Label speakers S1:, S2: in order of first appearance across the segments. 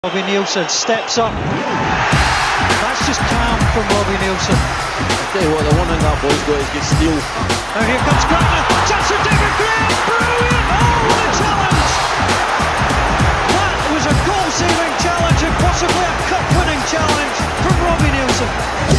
S1: Robbie Nielsen steps up. That's just calm from Robbie Nielsen.
S2: I tell you what, the one thing that boy's got is good steel.
S1: And here comes Grantner. Chance for David Graham. Brilliant! Oh, what a challenge! That was a goal-saving challenge and possibly a cup-winning challenge from Robbie Nielsen.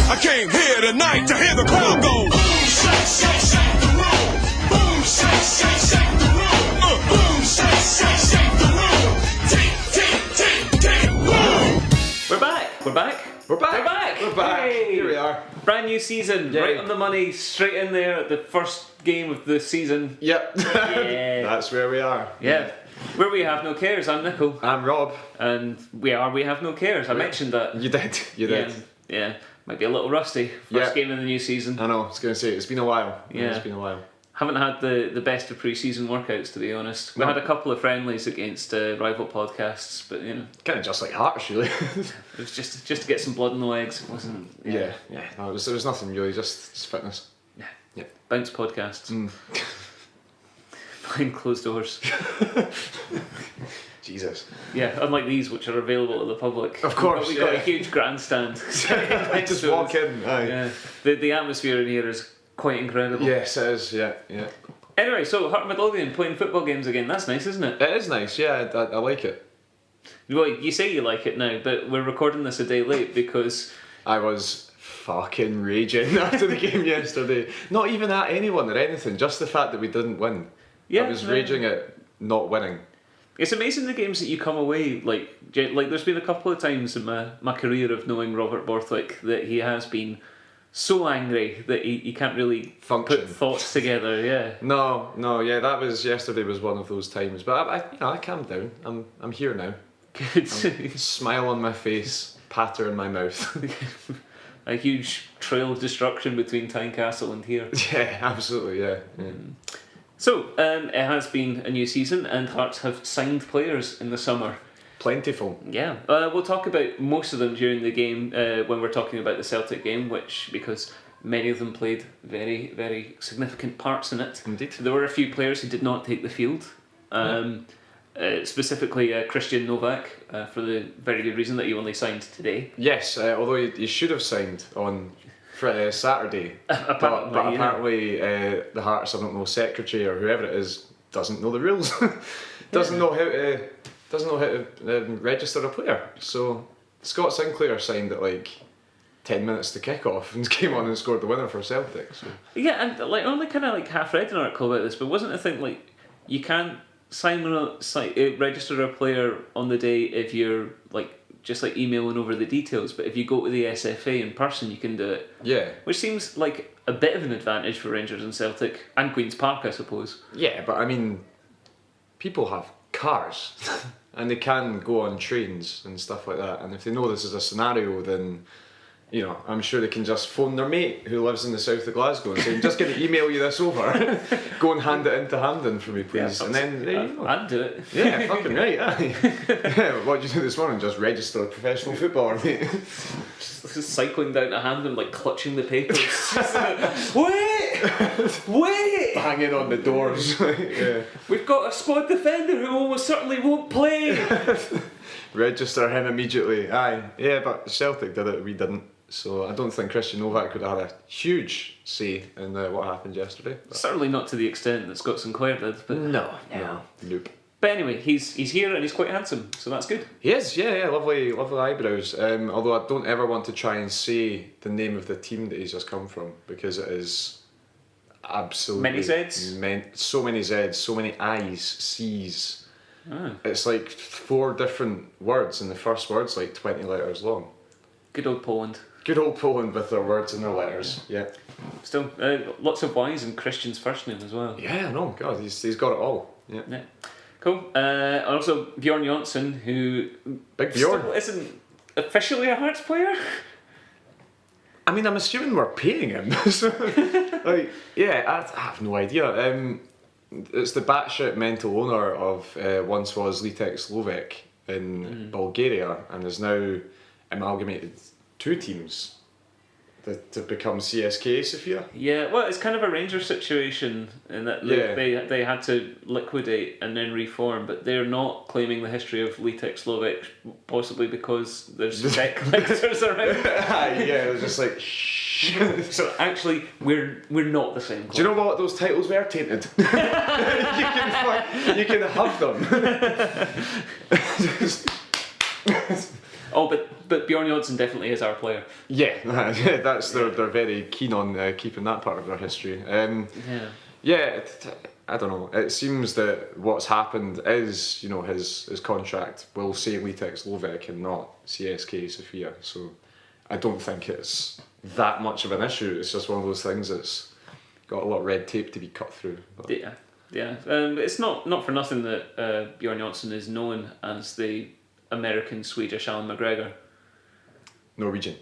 S3: I came here tonight to hear the crowd go. Boom, shake, shake, shake the room. Boom, shake, shake, shake the room. Boom, shake, shake, shake the room. Tick, tick, tick, tick, boom.
S4: We're back. We're back.
S5: We're back.
S4: We're back.
S5: We're back.
S4: Hey.
S5: Here we are.
S4: Brand new season.
S5: Yay.
S4: Right on the money. Straight in there at the first game of the season.
S5: Yep.
S4: Yeah.
S5: That's where we are.
S4: Yeah. Where we have no cares. I'm Nicol.
S5: I'm Rob.
S4: And we have no cares. I mentioned that.
S5: You did. You did.
S4: Yeah. Might be a little rusty. First game of the new season.
S5: I know. I was going to say, it's been a while.
S4: Yeah.
S5: It's been a while.
S4: Haven't had the best of pre-season workouts, to be honest. We had a couple of friendlies against rival podcasts, but you know,
S5: Kind of just like Hearts, really.
S4: it was just to get some blood in the legs. It wasn't.
S5: Yeah. No, there was nothing really, just fitness.
S4: Yeah.
S5: Yeah.
S4: Bounce podcasts. Behind closed doors.
S5: Jesus.
S4: Yeah, unlike these, which are available to the public.
S5: Of course,
S4: We've got a
S5: yeah.
S4: huge grandstand.
S5: Just walk in. Aye.
S4: Yeah. The atmosphere in here is quite incredible.
S5: Yes, it is. Yeah.
S4: Anyway, so Heart of Midlothian playing football games again. That's nice, isn't it?
S5: It is nice. Yeah, I like it.
S4: Well, you say you like it now, but we're recording this a day late because
S5: I was fucking raging after the game yesterday. Not even at anyone or anything, just the fact that we didn't win.
S4: Yeah,
S5: I was
S4: no.
S5: raging at not winning.
S4: it's amazing the games that you come away like there's been a couple of times in my career of knowing Robert Borthwick that he has been so angry that he can't really
S5: Function.
S4: put thoughts together. Yeah.
S5: No, yeah, yesterday was one of those times. But I calmed down. I'm here now.
S4: Good.
S5: Smile on my face, patter in my mouth.
S4: A huge trail of destruction between Tynecastle and here.
S5: Yeah, absolutely, yeah.
S4: So, it has been a new season and Hearts have signed players in the summer.
S5: Plentiful.
S4: Yeah, we'll talk about most of them during the game when we're talking about the Celtic game, because many of them played very, very significant parts in it.
S5: Indeed.
S4: There were a few players who did not take the field. Specifically Christian Novak, for the very good reason that he only signed today.
S5: Yes, although he should have signed on Saturday.
S4: Apparently,
S5: but
S4: yeah.
S5: apparently the Hearts, I don't know, secretary or whoever it is, doesn't know the rules. doesn't know how to register a player. So Scott Sinclair signed at like 10 minutes to kick off and came on and scored the winner for Celtic. So.
S4: Yeah, and I only kind of half read an article about this, but wasn't a thing you can't register a player on the day if you're just emailing over the details, but if you go to the SFA in person, you can do it.
S5: Yeah.
S4: Which seems like a bit of an advantage for Rangers and Celtic and Queen's Park, I suppose.
S5: Yeah, but I mean, people have cars and they can go on trains and stuff like that. And if they know this is a scenario, then I'm sure they can just phone their mate who lives in the south of Glasgow and say, "I'm just going to email you this over. Go and hand it into Hamden for me, please."
S4: Yeah,
S5: and then there you go.
S4: I'd do it.
S5: Yeah, fucking right. Aye. Yeah, what did you do this morning? Just register a professional footballer, mate.
S4: Just cycling down to Hamden, clutching the papers. Wait!
S5: Hanging on the doors. Yeah.
S4: We've got a squad defender who almost certainly won't play.
S5: Register him immediately. Aye. Yeah, but Celtic did it, we didn't. So I don't think Christian Novak could have had a huge say in what happened yesterday. But
S4: Certainly not to the extent that Scott Sinclair did. But
S5: Nope.
S4: But anyway, he's here and he's quite handsome, so that's good.
S5: He is, yeah, lovely eyebrows. Although I don't ever want to try and say the name of the team that he's just come from, because it is absolutely
S4: Many Zs?
S5: So many Zs, so many I's, C's.
S4: Ah.
S5: It's 4 different words, and the first word's 20 letters long.
S4: Good old Poland.
S5: Good old Poland with their words and their letters. Yeah.
S4: Still, lots of Y's in Christian's first name as well.
S5: Yeah, no, God, he's got it all. Yeah.
S4: Yeah. Cool. Also, Bjorn Jonsson, who
S5: Big
S4: still
S5: Bjorn.
S4: isn't officially a Hearts player.
S5: I mean, I'm assuming we're paying him. So, I have no idea. It's the batshit mental owner of once was Litek Slovak in Bulgaria and is now amalgamated 2 teams to become CSK Sofia.
S4: Yeah, well, it's kind of a Rangers situation in that they had to liquidate and then reform, but they're not claiming the history of Litek Slovak, possibly because there's tech collectors around.
S5: Yeah, it was just like shh.
S4: So actually, we're not the same club.
S5: Do you know what those titles were tainted? you can have them.
S4: Oh, but Bjorn Johnsen definitely is our player.
S5: Yeah, they're very keen on keeping that part of their history. I don't know. It seems that what's happened is, his contract will say Litek Slovak and not CSK Sofia. So I don't think it's that much of an issue. It's just one of those things that's got a lot of red tape to be cut through. But.
S4: Yeah. It's not for nothing that Bjorn Johnsen is known as the American Swedish Alan McGregor. Norwegian.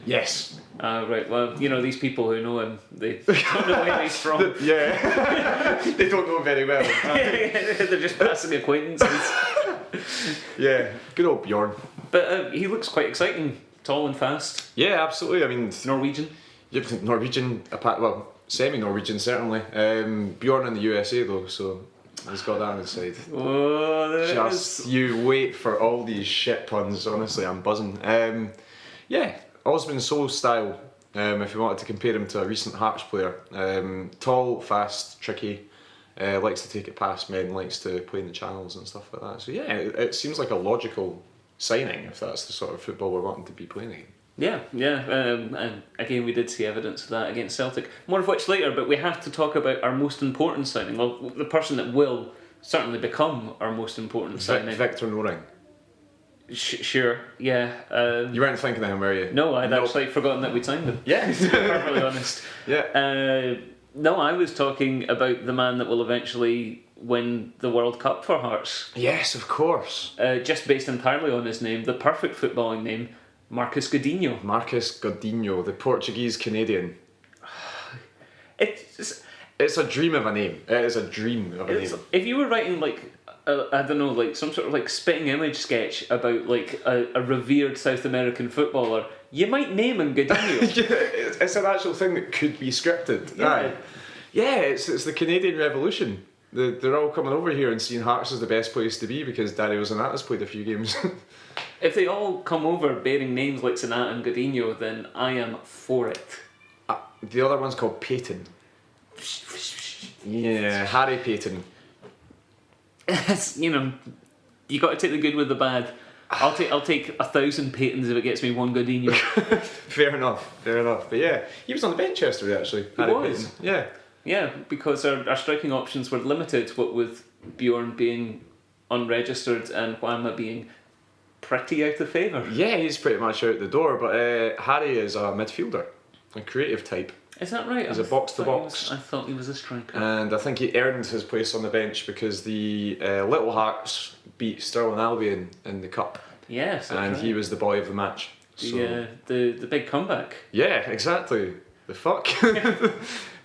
S5: Yes.
S4: Right. Well, these people who know him, they don't know where he's from.
S5: Yeah. They don't know him very well.
S4: They're just passing acquaintances.
S5: Yeah. Good old Bjorn.
S4: But he looks quite exciting, tall and fast.
S5: Yeah, absolutely. I mean,
S4: Norwegian.
S5: Yep, Norwegian. Well, semi-Norwegian certainly. Bjorn in the USA though, so. He's got that on his side.
S4: Oh, there
S5: Just you wait for all these shit puns. Honestly, I'm buzzing. Osman Soul style. If you wanted to compare him to a recent Hearts player, tall, fast, tricky, likes to take it past men, likes to play in the channels and stuff like that. So yeah, it seems like a logical signing if that's the sort of football we're wanting to be playing again.
S4: Yeah. And again, we did see evidence of that against Celtic. More of which later, but we have to talk about our most important signing. Well, the person that will certainly become our most important signing.
S5: Victor Noring.
S4: Sure, yeah.
S5: You weren't thinking of him, were you?
S4: No, I'd actually forgotten that we'd signed him.
S5: Yeah.
S4: To be perfectly honest.
S5: Yeah.
S4: No, I was talking about the man that will eventually win the World Cup for Hearts.
S5: Yes, of course.
S4: Just based entirely on his name, the perfect footballing name, Marcus Godinho.
S5: Marcus Godinho, the Portuguese Canadian.
S4: It's
S5: a dream of a name. It is a dream of a name.
S4: If you were writing I don't know, some sort of spitting image sketch about a revered South American footballer, you might name him Godinho.
S5: It's an actual thing that could be scripted. Yeah, it's the Canadian Revolution. They're all coming over here and seeing Hearts is the best place to be because Dario Zanata's played a few games.
S4: If they all come over bearing names like Zanata and Godinho, then I am for it.
S5: The other one's called Peyton. Yeah, Harry Peyton.
S4: You got to take the good with the bad. I'll take 1,000 Peytons if it gets me one Godinho.
S5: Fair enough. But yeah, he was on the bench yesterday actually.
S4: He was.
S5: Peyton. Yeah,
S4: because our striking options were limited. What with Bjorn being unregistered and Whamma being pretty out of favour.
S5: Yeah, he's pretty much out the door. But Harry is a midfielder, a creative type.
S4: Is that right?
S5: He's a box-to-box.
S4: I thought he was a striker.
S5: And I think he earned his place on the bench because the Little Hearts beat Stirling Albion in the Cup.
S4: Yes,
S5: and
S4: right.
S5: He was the boy of the match.
S4: The big comeback.
S5: Yeah, exactly. The fuck.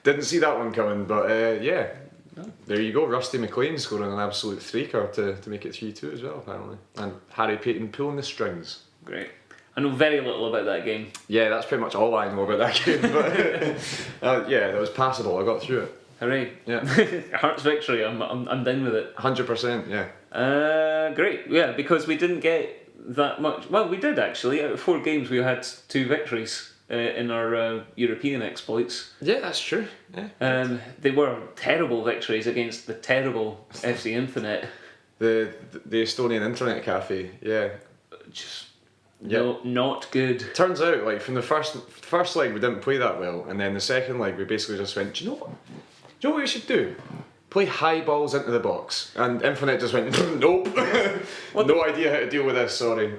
S5: Didn't see that one coming, but yeah. No. There you go, Rusty McLean scoring an absolute threaker to make it 3-2 as well, apparently. And Harry Peyton pulling the strings.
S4: Great. I know very little about that game.
S5: Yeah, that's pretty much all I know about that game. But yeah, that was passable. I got through it.
S4: Hooray!
S5: Yeah,
S4: Hearts victory. I'm done with it.
S5: 100%. Yeah.
S4: Great. Yeah, because we didn't get that much. Well, we did actually. Out of 4 games, we had 2 victories in our European exploits.
S5: Yeah, that's true. Yeah.
S4: They were terrible victories against the terrible FC Infinite.
S5: The Estonian internet cafe. Yeah.
S4: Just. No, not good.
S5: Turns out, from the first leg we didn't play that well, and then the second leg we basically just went, do you know what we should do? Play high balls into the box. And Infinite just went, nope. No idea how to deal with this, sorry.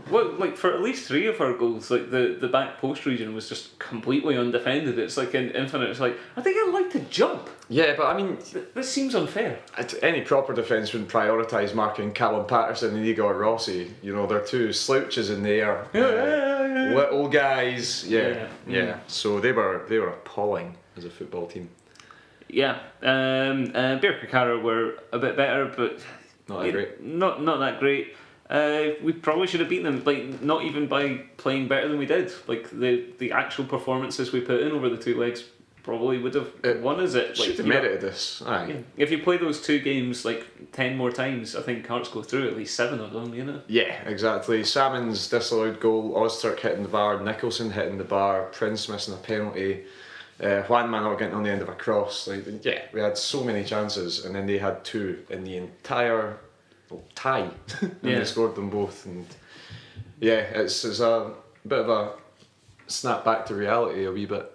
S4: For at least 3 of our goals, the back post region was just completely undefended. It's in Infinite, it's I think I'd like to jump.
S5: Yeah, but I mean...
S4: This seems unfair.
S5: Any proper defence would prioritise marking Callum Patterson and Igor Rossi. They're 2 slouches in the air. Little guys. Yeah. So they were appalling as a football team.
S4: Yeah, Birkirkara were a bit better, but
S5: not that great.
S4: Not that great. We probably should have beaten them, like not even by playing better than we did. Like the actual performances we put in over the 2 legs probably would have won us it.
S5: Should have merited this. Aye.
S4: Yeah. If you play those 2 games like 10 more times, I think Hearts go through at least 7 of them, you know?
S5: Yeah, exactly. Salmon's disallowed goal, Ozturk hitting the bar, Nicholson hitting the bar, Prince missing a penalty, Juanma not getting on the end of a cross. Like, yeah, we had so many chances, and then they had 2 in the entire tie, and they scored them both. And yeah, it's a bit of a snap back to reality a wee bit.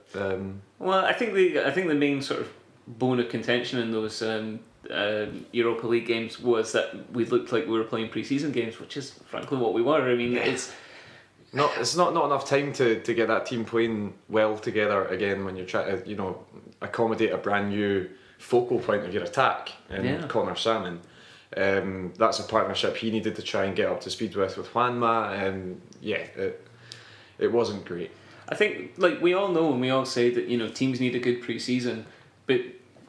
S4: Well, I think the main sort of bone of contention in those Europa League games was that we looked like we were playing pre-season games, which is frankly what we were. I mean, it's
S5: not enough time to get that team playing well together again when you're trying to accommodate a brand new focal point of your attack in Connor Salmon. That's a partnership he needed to try and get up to speed with Juanma, and it wasn't great.
S4: I think, like, we all know and we all say that, teams need a good pre-season, but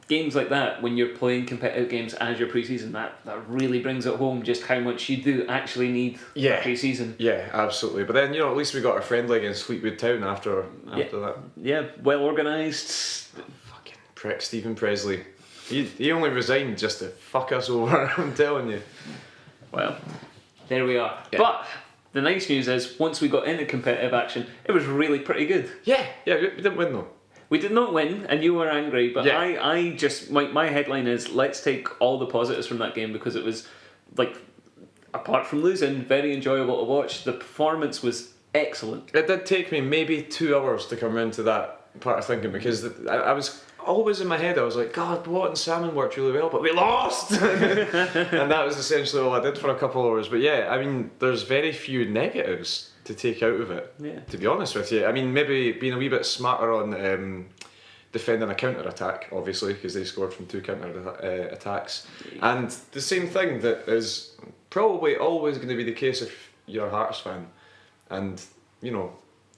S4: games like that, when you're playing competitive games as your pre-season, that really brings it home just how much you do actually need a pre-season.
S5: Yeah, absolutely. But then, at least we got a friendly against Fleetwood Town after that.
S4: Yeah, well organised.
S5: Fucking prick Stephen Presley. He only resigned just to fuck us over, I'm telling you.
S4: Well, there we are.
S5: Yeah.
S4: But the nice news is, once we got into competitive action, it was really pretty good.
S5: Yeah, we didn't win though.
S4: We did not win, and you were angry, but
S5: Yeah.
S4: I just, my headline is, let's take all the positives from that game, because it was, like, apart from losing, very enjoyable to watch. The performance was excellent.
S5: It did take me maybe 2 hours to come into that part of thinking, because I was always in my head, I was like, God, Watt and Salmon worked really well, but we lost! And that was essentially all I did for a couple of hours. But yeah, I mean, there's very few negatives to take out of it, to be honest with you. I mean, maybe being a wee bit smarter on defending a counter-attack, obviously, because they scored from 2 counter-attacks. And the same thing that is probably always going to be the case if you're a Hearts fan, and,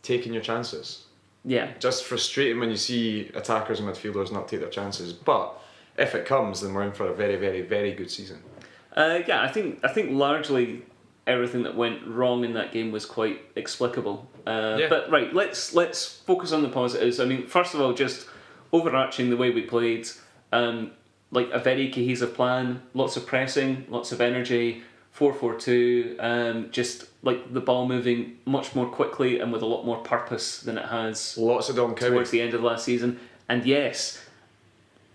S5: taking your chances.
S4: Yeah.
S5: Just frustrating when you see attackers and midfielders not take their chances, but if it comes, then we're in for a very, very, very good season.
S4: I think largely everything that went wrong in that game was quite explicable. But right, let's focus on the positives. I mean, first of all, just overarching the way we played, like a very cohesive plan, lots of pressing, lots of energy, 4-4-2, just like the ball moving much more quickly and with a lot more purpose than it has
S5: Lots of Don Cowie
S4: towards the end of last season. And yes,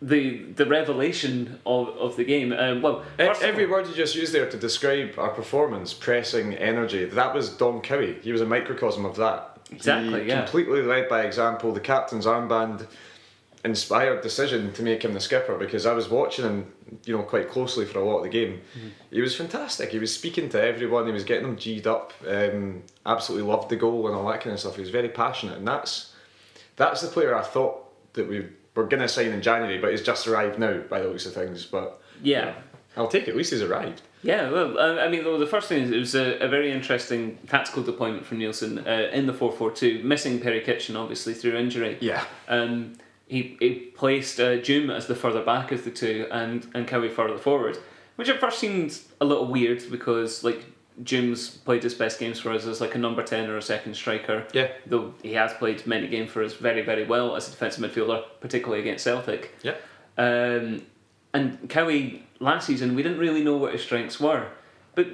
S4: the revelation of the game.
S5: Every word you just used there to describe our performance, pressing, energy, that was Don Cowie. He was a microcosm of that.
S4: Exactly,
S5: he completely led by example. The captain's armband inspired decision to make him the skipper, because I was watching him, quite closely for a lot of the game. He was fantastic. He was speaking to everyone. He was getting them G'd up. Absolutely loved the goal and all that kind of stuff. He was very passionate, and that's the player I thought that we were going to sign in January, but he's just arrived now by the looks of things. But I'll take it. At least he's arrived.
S4: Yeah, well, I mean, the first thing is it was a very interesting tactical deployment from Nielsen in the 4-4-2, missing Perry Kitchen obviously through injury.
S5: Yeah.
S4: He placed Doom as the further back of the two and Cowie further forward, which at first seemed a little weird, because like Doom's played his best games for us as like a number 10 or a second striker.
S5: Yeah.
S4: Though he has played many games for us very, very well as a defensive midfielder, particularly against Celtic.
S5: Yeah.
S4: And Cowie last season, we didn't really know what his strengths were, but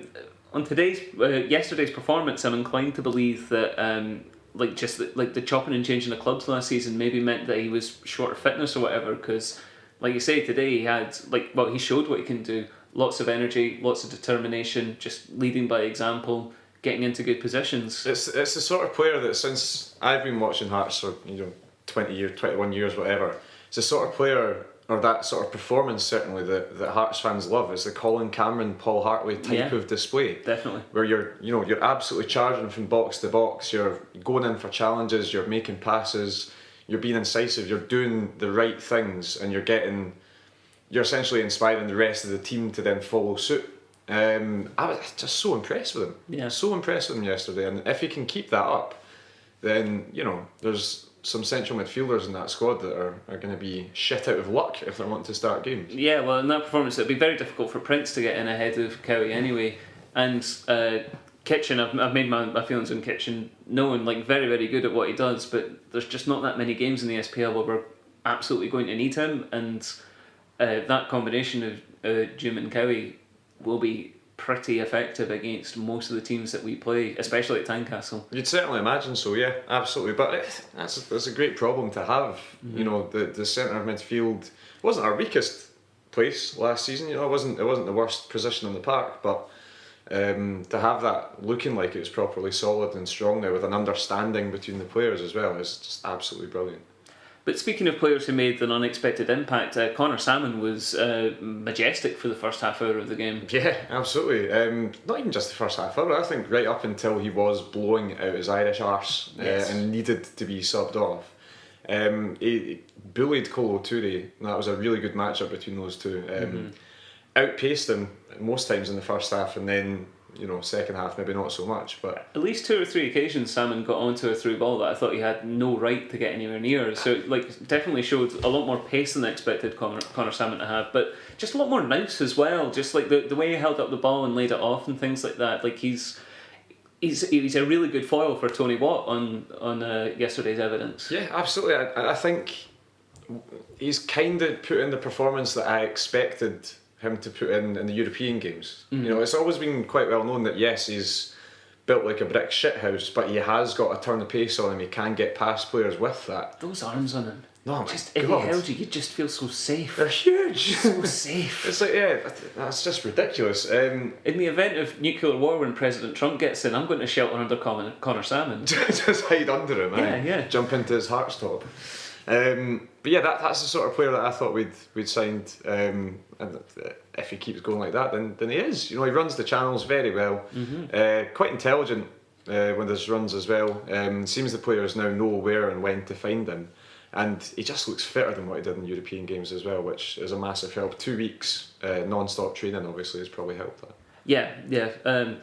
S4: on yesterday's performance, I'm inclined to believe that the chopping and changing of clubs last season maybe meant that he was short of fitness or whatever, because like you say, today he had he showed what he can do. Lots of energy, lots of determination, just leading by example, getting into good positions.
S5: It's the sort of player that, since I've been watching Hearts for 20 years, 21 years, whatever, it's the sort of player, or that sort of performance certainly, that Hearts fans love. It's the Colin Cameron, Paul Hartley type of display.
S4: Definitely.
S5: Where you're absolutely charging from box to box, you're going in for challenges, you're making passes, you're being incisive, you're doing the right things, and you're essentially inspiring the rest of the team to then follow suit. I was just so impressed with him.
S4: Yeah.
S5: So impressed with him yesterday, and if he can keep that up, then there's some central midfielders in that squad that are going to be shit out of luck if they're wanting to start games.
S4: Yeah, well, in that performance, it'd be very difficult for Prince to get in ahead of Cowie anyway. And Kitchen, I've made my feelings on Kitchen known, like very, very good at what he does, but there's just not that many games in the SPL where we're absolutely going to need him, and that combination of Jim and Cowie will be pretty effective against most of the teams that we play, especially at Tynecastle.
S5: You'd certainly imagine so, yeah, absolutely. But that's a great problem to have. You know, the centre of midfield wasn't our weakest place last season. You know, it wasn't the worst position in the park, but to have that looking like it's properly solid and strong now with an understanding between the players as well is just absolutely brilliant.
S4: But speaking of players who made an unexpected impact, Connor Salmon was majestic for the first half hour of the game.
S5: Yeah, absolutely. Not even just the first half hour, I think right up until he was blowing out his Irish arse and needed to be subbed off. He bullied Colo Touré, and that was a really good matchup between those two. Outpaced him most times in the first half, and then, you know, second half maybe not so much. But
S4: at least 2 or 3 occasions Salmon got onto a through ball that I thought he had no right to get anywhere near. So like definitely showed a lot more pace than I expected Connor Salmon to have, but just a lot more nous as well. Just like the way he held up the ball and laid it off and things like that. Like he's a really good foil for Tony Watt on yesterday's evidence.
S5: yeah, absolutely. I think he's kind of put in the performance that I expected him to put in the European games. You know, it's always been quite well known that yes, he's built like a brick shithouse, but he has got a turn of pace on him. He can get past players with that.
S4: Those arms on him.
S5: No,
S4: just
S5: my
S4: if
S5: God.
S4: he held you, you'd just feel so safe.
S5: They're huge.
S4: So safe.
S5: It's like, yeah, that's just ridiculous.
S4: In the event of nuclear war, when President Trump gets in, I'm going to shelter under Connor Salmon.
S5: Just hide under him,
S4: Yeah.
S5: Jump into his heart's top. But yeah, that's the sort of player that I thought we'd signed. And if he keeps going like that, then he is. You know, he runs the channels very well. Quite intelligent with his runs as well. Seems the players now know where and when to find him. And he just looks fitter than what he did in European games as well, which is a massive help. 2 weeks non-stop training obviously has probably helped that.
S4: Yeah.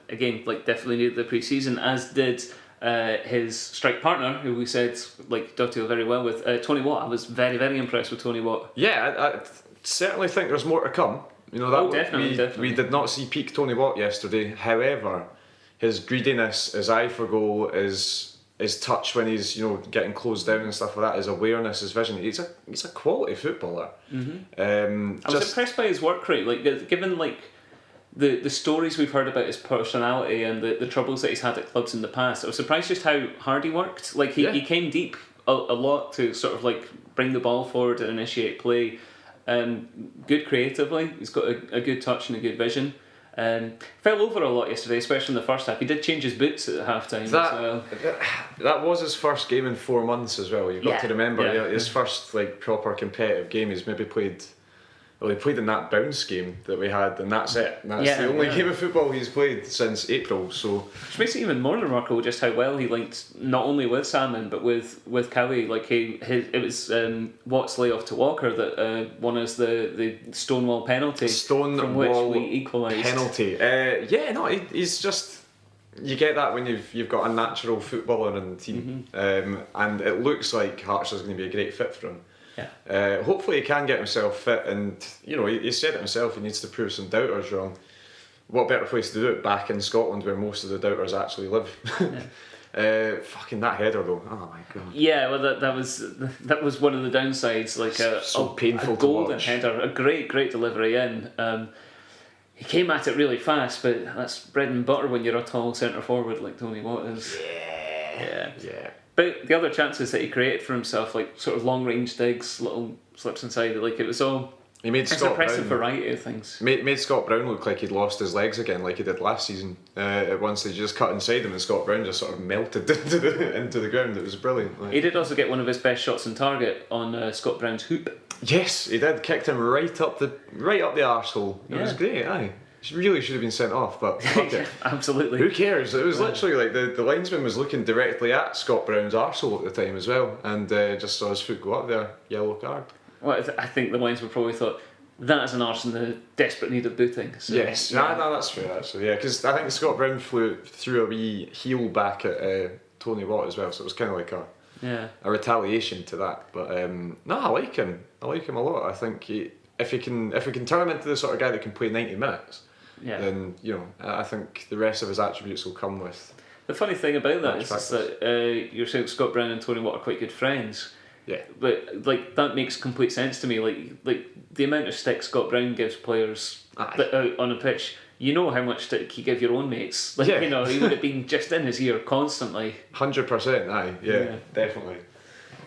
S4: Again, like definitely needed the pre-season, as did his strike partner, who we said like dovetailed very well with, Tony Watt. I was very, very impressed with Tony Watt.
S5: Yeah, I certainly think there's more to come. You know, that
S4: definitely.
S5: We did not see peak Tony Watt yesterday. However, his greediness, his eye for goal, his touch when he's, you know, getting closed down and stuff like that, his awareness, his vision. He's a quality footballer.
S4: I was impressed by his work rate. Like given like the stories we've heard about his personality and the troubles that he's had at clubs in the past, I was surprised just how hard he worked. Like he came deep a lot to sort of like bring the ball forward and initiate play. Good creatively, he's got a good touch and a good vision. Fell over a lot yesterday, especially in the first half. He did change his boots at half time as well.
S5: That was his first game in 4 months as well. You've got to remember, his first like proper competitive game. He's maybe played. Well, he played in that bounce game that we had, and that's it. That's the only game of football he's played since April. So,
S4: which makes it even more remarkable just how well he linked not only with Salmon but with Cowie. Like it was Watt's layoff to Walker that won us the Stonewall penalty. From which we equalised.
S5: Penalty. He's just. You get that when you've got a natural footballer in the team, and it looks like Hearts is going to be a great fit for him.
S4: Yeah.
S5: Hopefully he can get himself fit, and you know he said it himself. He needs to prove some doubters wrong. What better place to do it back in Scotland, where most of the doubters actually live? Fucking that header though! Oh my God.
S4: Yeah, well that was one of the downsides. Like
S5: so painful
S4: a golden
S5: to watch.
S4: header, a great delivery in. He came at it really fast, but that's bread and butter when you're a tall centre forward like Tony Watt is. Yeah. But the other chances that he created for himself, like sort of long range digs, little slips inside, like it was all.
S5: He made
S4: it's
S5: Scott
S4: an impressive
S5: Brown,
S4: variety of things.
S5: Made Scott Brown look like he'd lost his legs again, like he did last season. At one stage, he just cut inside him, and Scott Brown just sort of melted into the ground. It was brilliant. Like.
S4: He did also get one of his best shots on target on Scott Brown's hoop.
S5: Yes, he did. Kicked him right up the arsehole. It was great. Aye. She really should have been sent off, but fuck it.
S4: Absolutely.
S5: Who cares? It was literally like the linesman was looking directly at Scott Brown's arsehole at the time as well, and just saw his foot go up there. Yellow card.
S4: Well, I think the linesman probably thought that is an arse in the desperate need of booting. So,
S5: yes, no, that's true actually. Yeah, because I think Scott Brown threw a wee heel back at Tony Watt as well, so it was kind of like a retaliation to that. But no, I like him. I like him a lot. I think if we can turn him into the sort of guy that can play 90 minutes, then I think the rest of his attributes will come with.
S4: The funny thing about that is that you're saying Scott Brown and Tony Watt are quite good friends.
S5: Yeah.
S4: But that makes complete sense to me. Like the amount of stick Scott Brown gives players on a pitch. You know how much stick you give your own mates. He would have been just in his ear constantly.
S5: 100%. Aye. Yeah. Definitely.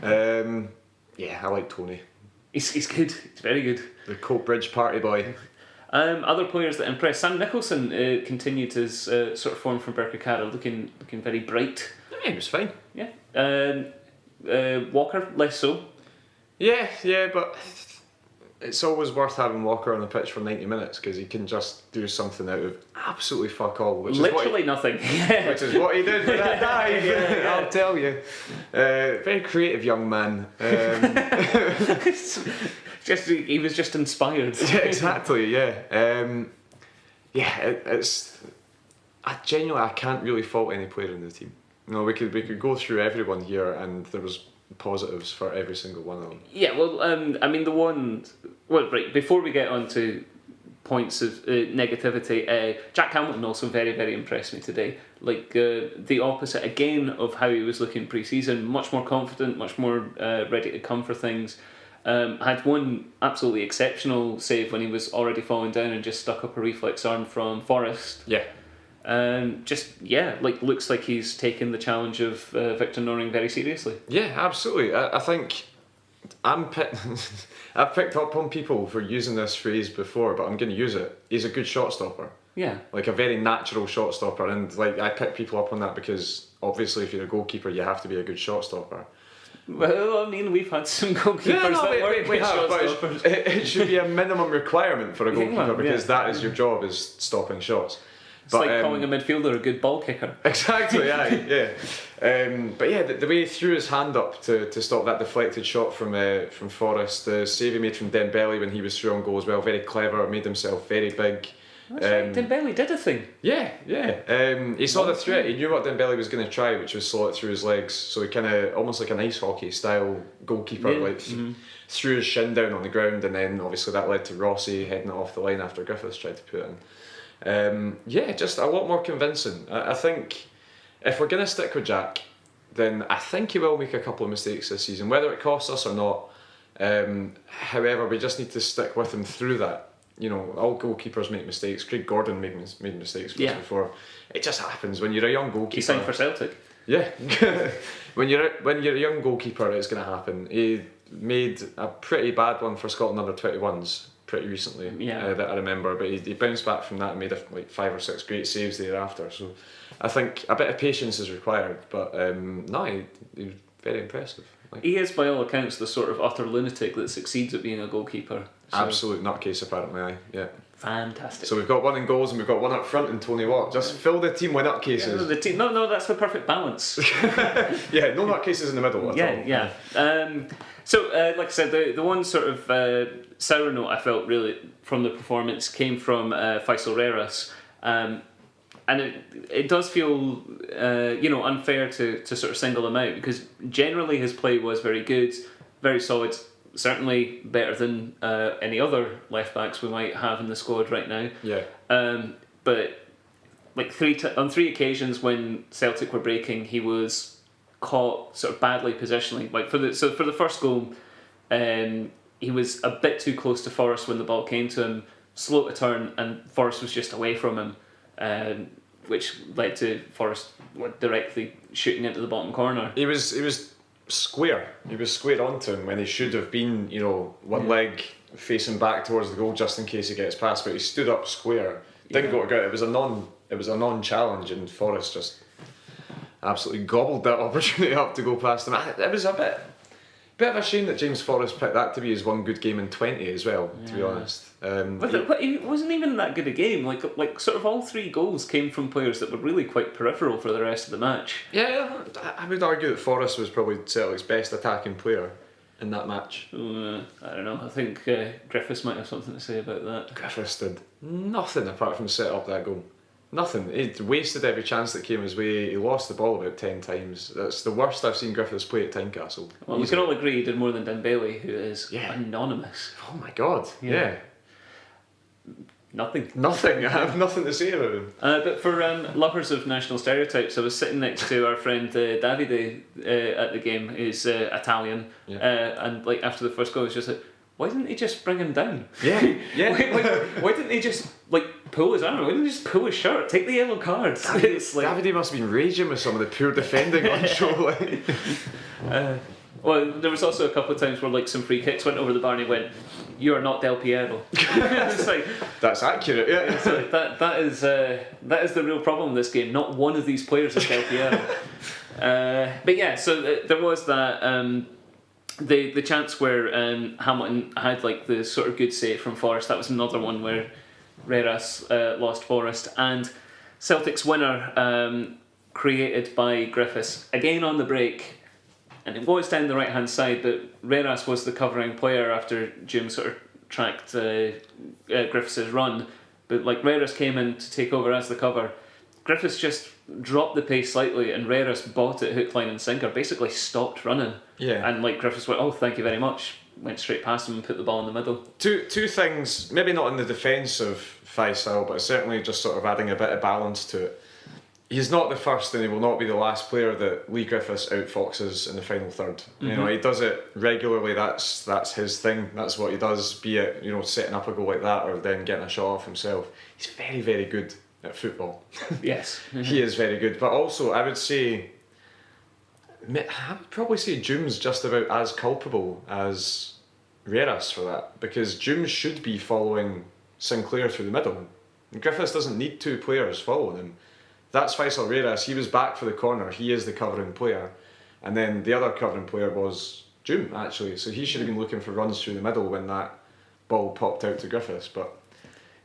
S5: I like Tony.
S4: He's good. He's very good.
S5: The Coat Bridge party boy.
S4: Other players that impressed. Sam Nicholson continued his sort of form from Birkirkara, looking very bright.
S5: Yeah, he was fine.
S4: Yeah. Walker less so.
S5: Yeah, but it's always worth having Walker on the pitch for 90 minutes because he can just do something out of absolutely fuck all.
S4: Literally nothing.
S5: Which is what he did with that dive. Yeah. I'll tell you. Very creative young man.
S4: He was just inspired.
S5: Yeah, exactly. Yeah. It's. I can't really fault any player in the team. We could go through everyone here, and there was positives for every single one of them. Yeah,
S4: well, the one. Well, right, before we get on to points of negativity, Jack Hamilton also very, very impressed me today. The opposite again of how he was looking pre-season, much more confident, much more ready to come for things. Had one absolutely exceptional save when he was already falling down and just stuck up a reflex arm from Forrest.
S5: Yeah.
S4: Looks like he's taken the challenge of Victor Norring very seriously.
S5: Yeah, absolutely. I think I've picked up on people for using this phrase before, but I'm going to use it. He's a good shot stopper.
S4: Yeah.
S5: Like a very natural shot stopper, and I pick people up on that because obviously if you're a goalkeeper you have to be a good shot stopper.
S4: Well, we've had some goalkeepers that weren't good shot stoppers.
S5: It should be a minimum requirement for a goalkeeper because that is your job, is stopping shots.
S4: It's like calling a midfielder a good ball kicker.
S5: Exactly, yeah. The way he threw his hand up to stop that deflected shot from Forrest, the save he made from Dembele when he was through on goal as well, very clever, made himself very big.
S4: That's right, Dembele did a thing.
S5: Yeah. He saw the threat, he knew what Dembele was going to try, which was slot it through his legs, so he kind of, almost like an ice hockey style goalkeeper, threw his shin down on the ground, and then obviously that led to Rossi heading it off the line after Griffiths tried to put it in. Just a lot more convincing. I think if we're going to stick with Jack, then I think he will make a couple of mistakes this season, whether it costs us or not. However, we just need to stick with him through that. All goalkeepers make mistakes. Craig Gordon made mistakes before. It just happens when you're a young goalkeeper.
S4: He signed for Celtic.
S5: Yeah, when you're a young goalkeeper, it's going to happen. He made a pretty bad one for Scotland under-21s. Pretty recently, that I remember, but he bounced back from that and made 5 or 6 great saves thereafter. So I think a bit of patience is required, but he was very impressive.
S4: He is, by all accounts, the sort of utter lunatic that succeeds at being a goalkeeper. So.
S5: Absolute nutcase, apparently. Yeah.
S4: Fantastic.
S5: So we've got one in goals and we've got one up front in Tony Watt. Just fill the team with nutcases.
S4: Yeah, no, that's the perfect balance.
S5: Yeah, no nutcases in the middle at all.
S4: Yeah. So, like I said, the one sort of sour note I felt really from the performance came from Faisal Reras, and it does feel unfair to sort of single him out because generally his play was very good, very solid, certainly better than any other left backs we might have in the squad right now.
S5: Yeah.
S4: But on 3 occasions when Celtic were breaking, he was caught sort of badly positionally. For the first goal, he was a bit too close to Forrest when the ball came to him, slow to turn, and Forrest was just away from him, which led to Forrest directly shooting into the bottom corner.
S5: He was square. He was squared onto him when he should have been, one leg facing back towards the goal just in case he gets past. But he stood up square, didn't go to ground. It was a non-challenge, and Forrest just absolutely gobbled that opportunity up to go past him. It was a bit of a shame that James Forrest picked that to be his one good game in 20 as well, to be honest.
S4: It wasn't even that good a game. Like sort of all 3 goals came from players that were really quite peripheral for the rest of the match.
S5: Yeah, I would argue that Forrest was probably Celtic's best attacking player in that match.
S4: I don't know. I think Griffiths might have something to say about that.
S5: Griffiths did nothing apart from set up that goal. Nothing. He wasted every chance that came his way. He lost the ball about 10 times. That's the worst I've seen Griffiths play at Tynecastle.
S4: Well, we can all agree he did more than Dembele, who is anonymous.
S5: Oh my God, yeah.
S4: Nothing.
S5: Nothing. I have nothing to say about him.
S4: But for lovers of national stereotypes, I was sitting next to our friend Davide at the game, who's Italian, and like after the first goal, he was just like, why didn't he just bring him down?
S5: Yeah, yeah.
S4: why didn't he just like pull his arm? Why didn't he just pull his shirt? Take the yellow card. It's like,
S5: Davide must have been raging with some of the poor defending on show.
S4: Well, there was also a couple of times where like some free kicks went over the bar and he went, "You are not Del Piero." It's like,
S5: that's accurate. Yeah,
S4: it's like, that is the real problem in this game. Not one of these players is Del Piero. But yeah, so there was that. The chance where Hamilton had like the sort of good save from Forrest. That was another one where Reras lost Forrest, and Celtic's winner created by Griffiths again on the break. And it was down the right hand side, but Reras was the covering player after Jim sort of tracked Griffiths' run. But like Reras came in to take over as the cover. Griffiths just dropped the pace slightly, and Reras bought it hook, line, and sinker. Basically stopped running.
S5: Yeah.
S4: And like Griffiths went, "Oh, thank you very much." Went straight past him and put the ball in the middle.
S5: Two things, maybe not in the defence of Faisal, but certainly just sort of adding a bit of balance to it. He's not the first and he will not be the last player that Lee Griffiths outfoxes in the final third. Mm-hmm. You know, he does it regularly, that's his thing, that's what he does, be it, you know, setting up a goal like that or then getting a shot off himself. He's very, very good at football.
S4: Yes.
S5: He is very good, but also I would probably say Jum's just about as culpable as Reras for that, because Jum should be following Sinclair through the middle. Griffiths doesn't need two players following him. That's Faisal Reras. He was back for the corner. He is the covering player. And then the other covering player was Jum, actually. So he should have been looking for runs through the middle when that ball popped out to Griffiths. But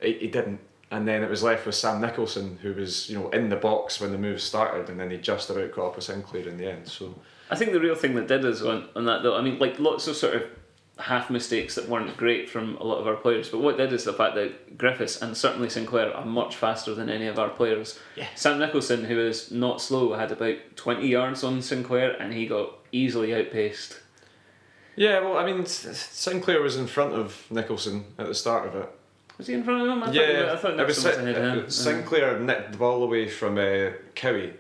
S5: he didn't. And then it was left with Sam Nicholson, who was, you know, in the box when the move started. And then he just about caught up with Sinclair in the end. So
S4: I think the real thing that did is on that, though, I mean, like lots of sort of half mistakes that weren't great from a lot of our players, but what did is the fact that Griffiths and certainly Sinclair are much faster than any of our players.
S5: Yeah.
S4: Sam Nicholson, who is not slow, had about 20 yards on Sinclair and he got easily outpaced.
S5: yeah, well, I mean, Sinclair was in front of Nicholson at the start of it.
S4: Was he in front of him? I thought
S5: it was
S4: Nicholson was ahead of him.
S5: Sinclair nicked the ball away from Cowie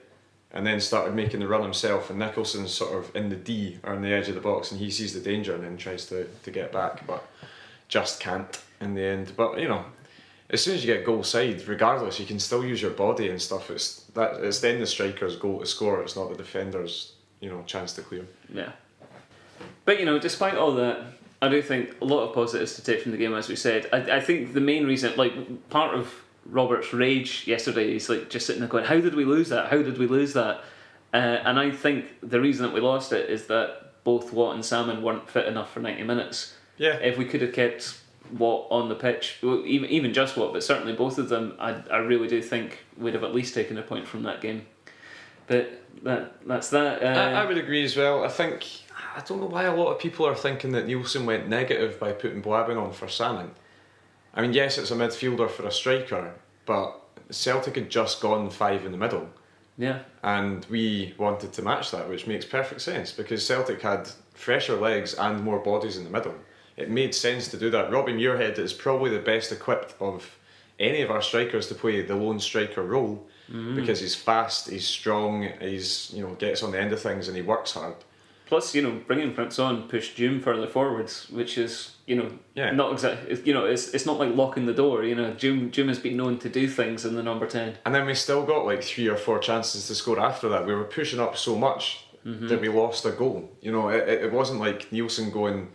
S5: and then started making the run himself, and Nicholson's sort of in the D or on the edge of the box, and he sees the danger and then tries to get back, but just can't in the end. But you know, as soon as you get goal side, regardless, you can still use your body and stuff. It's then the striker's goal to score. It's not the defender's, you know, chance to clear.
S4: Yeah. But you know, despite all that, I do think a lot of positives to take from the game, as we said. I think the main reason, like part of Robert's rage yesterday, he's like just sitting there going, "How did we lose that? How did we lose that?" And I think the reason that we lost it is that both Watt and Salmon weren't fit enough for 90 minutes.
S5: Yeah.
S4: If we could have kept Watt on the pitch, well, even just Watt, but certainly both of them, I really do think we'd have at least taken a point from that game. But that's that.
S5: I would agree as well. I don't know why a lot of people are thinking that Nielsen went negative by putting Blabin on for Salmon. I mean, yes, it's a midfielder for a striker, but Celtic had just gone 5 in the middle.
S4: Yeah.
S5: And we wanted to match that, which makes perfect sense, because Celtic had fresher legs and more bodies in the middle. It made sense to do that. Robbie Muirhead is probably the best equipped of any of our strikers to play the lone striker role, because he's fast, he's strong, he's, you know, gets on the end of things and he works hard.
S4: Plus, you know, bringing Prince on pushed June further forwards, which is, you know, not exactly, you know, it's not like locking the door. You know, June has been known to do things in the number 10.
S5: And then we still got like 3 or 4 chances to score after that. We were pushing up so much that we lost a goal. You know, it wasn't like Nielsen going,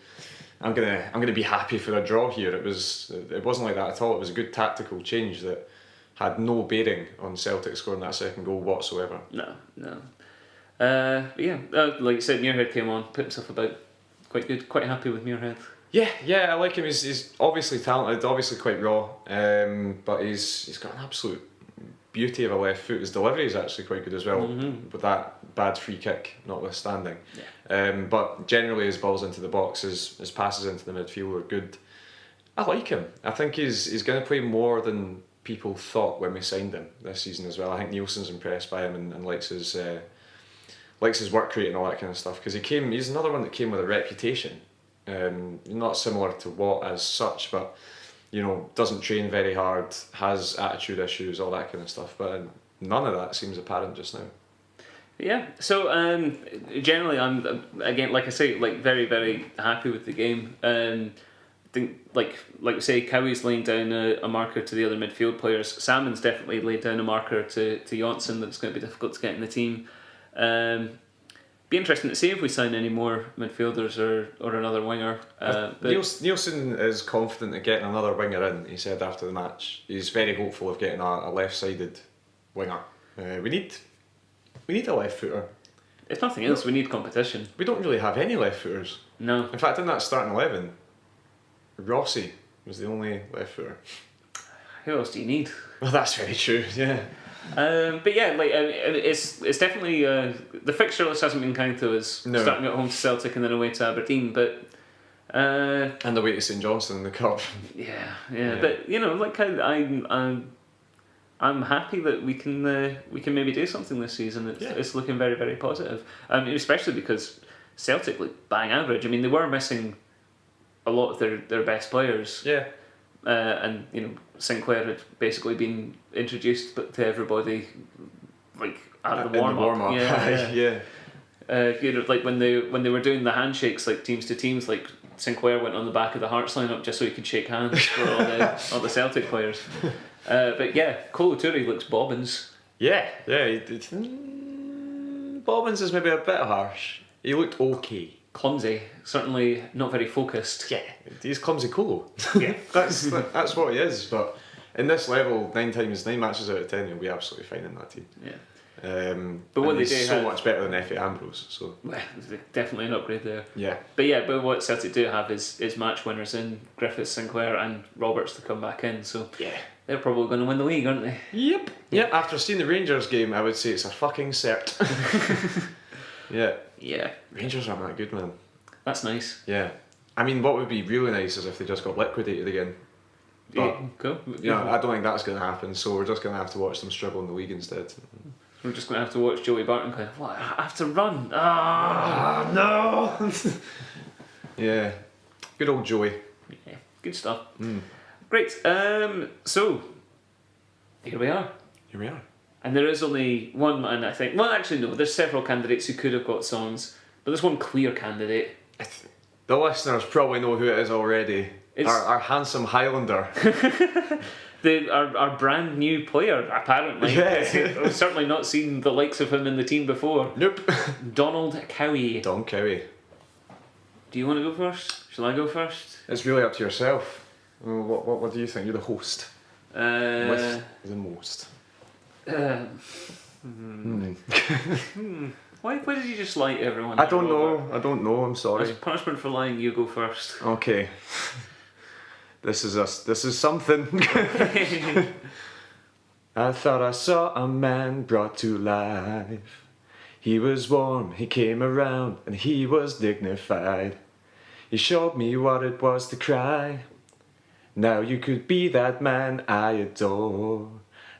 S5: I'm gonna be happy for a draw here. It wasn't like that at all. It was a good tactical change that had no bearing on Celtic scoring that second goal whatsoever.
S4: No. Like you said, Muirhead came on, put himself about quite good, quite happy with Muirhead.
S5: Yeah, I like him. He's obviously talented, obviously quite raw, but he's got an absolute beauty of a left foot. His delivery is actually quite good as well, with that bad free kick notwithstanding. Yeah. But generally his balls into the box, his passes into the midfield are good. I like him. I think he's going to play more than people thought when we signed him this season as well. I think Nielsen's impressed by him and likes his work rate and all that kind of stuff, because he's another one that came with a reputation, not similar to Watt as such, but doesn't train very hard, has attitude issues, all that kind of stuff. But none of that seems apparent just now.
S4: Yeah. So generally, I'm again, like I say, like very very happy with the game. I think like we say, Cowie's laying down a marker to the other midfield players. Salmon's definitely laid down a marker to Jonsson that's going to be difficult to get in the team. Be interesting to see if we sign any more midfielders or another winger. But
S5: Nielsen is confident of getting another winger in. He said after the match, he's very hopeful of getting a left-sided winger. We need a left footer.
S4: If nothing else, we need competition.
S5: We don't really have any left footers.
S4: No.
S5: In fact, in that starting 11, Rossi was the only left footer.
S4: Who else do you need?
S5: Well, that's very true. Yeah.
S4: But yeah, like it's definitely the fixture list hasn't been kind to us.
S5: No.
S4: Starting at home to Celtic and then away to Aberdeen, but
S5: and away to St Johnstone in the cup.
S4: Yeah. But like I'm happy that we can maybe do something this season. It's looking very very positive. Especially because Celtic look bang average. I mean, they were missing a lot of their best players.
S5: Yeah.
S4: And Sinclair had basically been introduced to everybody like at the warm up.
S5: Yeah.
S4: Like when they were doing the handshakes like teams to teams, like Sinclair went on the back of the Hearts lineup just so he could shake hands for all the Celtic players. But yeah, Kolo Toure looks bobbins.
S5: Yeah. Bobbins is maybe a bit harsh. He looked okay.
S4: Clumsy, certainly not very focused.
S5: Yeah, he's clumsy Colo.
S4: Yeah.
S5: that's what he is. But in this level, 9 matches out of 10, he'll be absolutely fine in that team.
S4: Yeah. But what
S5: and
S4: they
S5: he's
S4: do
S5: so
S4: have,
S5: much better than Effie Ambrose. So
S4: definitely an upgrade there.
S5: Yeah.
S4: But what Celtic do have is match winners in Griffiths, Sinclair, and Roberts to come back in. So
S5: yeah,
S4: they're probably going to win the league, aren't they?
S5: Yep. After seeing the Rangers game, I would say it's a fucking cert. Yeah.
S4: Yeah.
S5: Rangers aren't that good, man.
S4: That's nice.
S5: Yeah. I mean, what would be really nice is if they just got liquidated again. But
S4: cool.
S5: I don't think that's going to happen. So we're just going to have to watch them struggle in the league instead.
S4: We're just going to have to watch Joey Barton going, what? I have to run.
S5: No. Yeah. Good old Joey.
S4: Yeah. Good stuff. Great. So here we are. And there is only one man, I think. Well, actually, no. There's several candidates who could have got songs, but there's one clear candidate.
S5: The listeners probably know who it is already. Our handsome Highlander.
S4: Our brand new player, apparently.
S5: Yeah.
S4: I've certainly not seen the likes of him in the team before.
S5: Nope.
S4: Donald Cowie.
S5: Don Cowie.
S4: Do you want to go first? Shall I go first?
S5: It's really up to yourself. What do you think? You're the host. With the most.
S4: Why did you just lie to everyone?
S5: I don't know. I'm sorry.
S4: As punishment for lying, you go first.
S5: Okay. This is something. I thought I saw a man brought to life. He was warm, he came around, and he was dignified. He showed me what it was to cry. Now you could be that man I adore.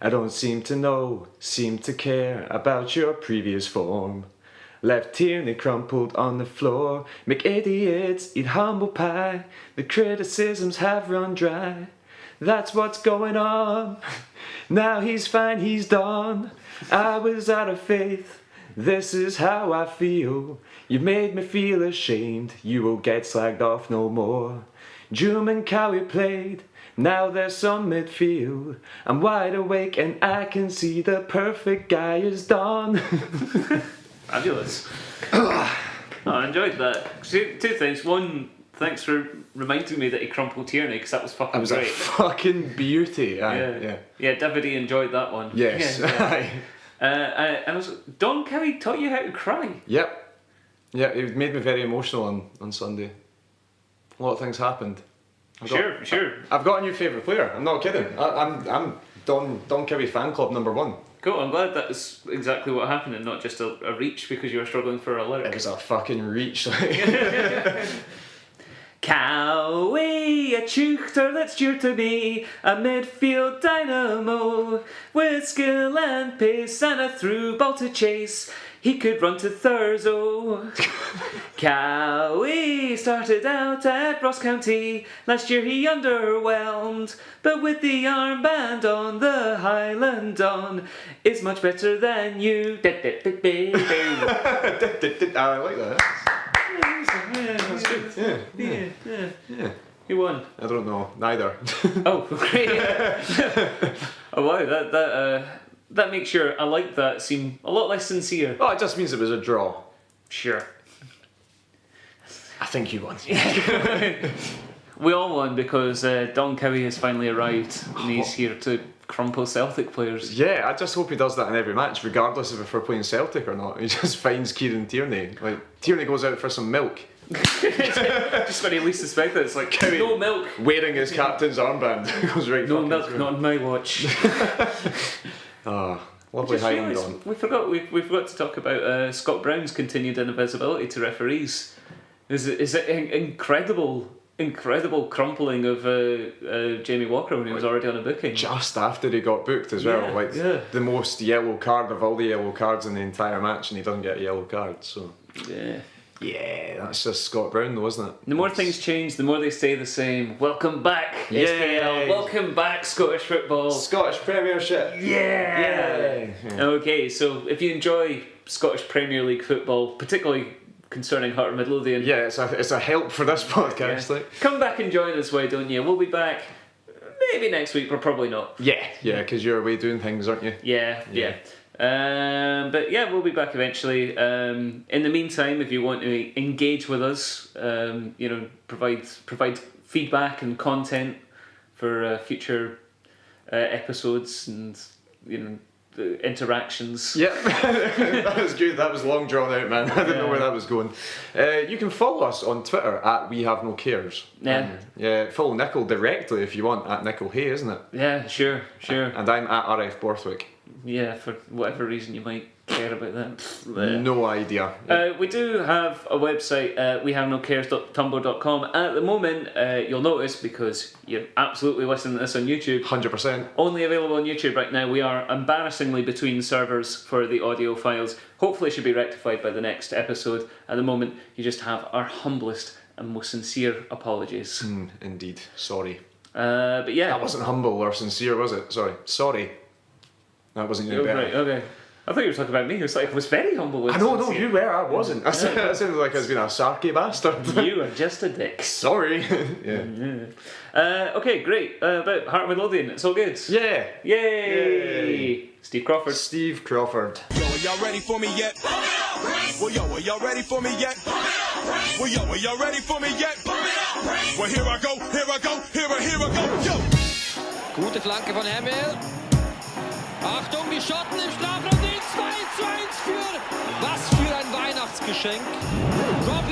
S5: I don't seem to care about your previous form. Left tyranny crumpled on the floor. Make idiots eat humble pie. The criticisms have run dry. That's what's going on. Now he's fine, he's done. I was out of faith. This is how I feel. You made me feel ashamed. You will get slagged off no more. Jum and Cowie played. Now there's some midfield. I'm wide awake and I can see the perfect guy is done.
S4: Fabulous. I enjoyed that. Two things. One, thanks for reminding me that he crumpled Tierney because that was fucking
S5: That was
S4: great.
S5: a fucking beauty. Yeah.
S4: David enjoyed that one.
S5: Yes.
S4: And also, Don Cowie taught you how to cry.
S5: Yep. Yeah, it made me very emotional on Sunday. A lot of things happened.
S4: Sure.
S5: I've got a new favourite player. I'm not kidding. I'm Don Cowie fan club number 1.
S4: Cool, I'm glad that's exactly what happened and not just a reach because you were struggling for a lyric.
S5: It was a fucking reach.
S4: Cowie, a tutor that's due to be a midfield dynamo with skill and pace and a through ball to chase. He could run to Thurso. Cowie started out at Ross County. Last year he underwhelmed, but with the armband on, the Highland on is much better than you.
S5: I like that.
S4: That's good. Yeah. Who won?
S5: I don't know. Neither.
S4: Oh, great. Oh wow, that makes your I like that seem a lot less sincere.
S5: Oh, it just means it was a draw.
S4: Sure.
S5: I think you won.
S4: We all won because Don Cowie has finally arrived and he's here to crumple Celtic players.
S5: Yeah, I just hope he does that in every match, regardless of if we're playing Celtic or not. He just finds Kieran Tierney. Like, Tierney goes out for some milk.
S4: Just when he least suspects it, it's like,
S5: Cowie,
S4: no milk.
S5: Wearing his captain's armband. Goes right
S4: No
S5: fucking
S4: milk,
S5: through.
S4: not on my watch.
S5: Lovely
S4: Just
S5: Highland
S4: realised
S5: on.
S4: we forgot to talk about Scott Brown's continued invisibility to referees. Is it incredible crumpling of Jamie Walker when he was already on a booking?
S5: Just after he got booked as well, the most yellow card of all the yellow cards in the entire match, and he doesn't get a yellow card. So yeah, that's just Scott Brown, though, isn't it?
S4: The more things change, the more they stay the same. Welcome back, SPL. Welcome back, Scottish football.
S5: Scottish Premiership.
S4: Yeah. Okay, so if you enjoy Scottish Premier League football, particularly concerning Heart of Midlothian,
S5: it's a help for this podcast.
S4: yeah.
S5: Like.
S4: Come back and join us, why don't you? We'll be back maybe next week, but probably not.
S5: Yeah, because you're away doing things, aren't you?
S4: Yeah. But yeah, we'll be back eventually. In the meantime, if you want to engage with us, provide feedback and content for future episodes and the interactions.
S5: Yep, that was good. That was long drawn out, man. I didn't know where that was going. You can follow us on Twitter at We Have No Cares. Follow Nicol directly if you want at Nicol Hay, isn't it?
S4: Yeah, sure.
S5: And I'm at RF Borthwick.
S4: Yeah, for whatever reason you might care about that.
S5: No idea.
S4: We do have a website, wehavenocares.tumblr.com. At the moment, you'll notice, because you're absolutely listening to this on YouTube,
S5: 100%.
S4: only available on YouTube right now. We are embarrassingly between servers for the audio files. Hopefully it should be rectified by the next episode. At the moment, you just have our humblest and most sincere apologies.
S5: Indeed. Sorry.
S4: But yeah.
S5: That wasn't humble or sincere, was it? Sorry. That wasn't any better.
S4: Right, okay. I thought you were talking about me. It was like I was very humble.
S5: I know, no, you were. I wasn't. I sounded like I was being a sarky bastard.
S4: You are just a dick.
S5: Sorry.
S4: Okay, great. About Heart of Midlothian, it's all good.
S5: Yeah.
S4: Yay! Steve Crawford.
S3: Yo, are y'all ready for me yet? Well, yo, are y'all ready for me yet? Well, yo, are y'all ready for me yet? Well, here I go, here I go, yo!
S6: Gute Flanke von Hemmel. Achtung, die Schotten im Strafraum, den 2:1 führen. Was für ein Weihnachtsgeschenk. Robbie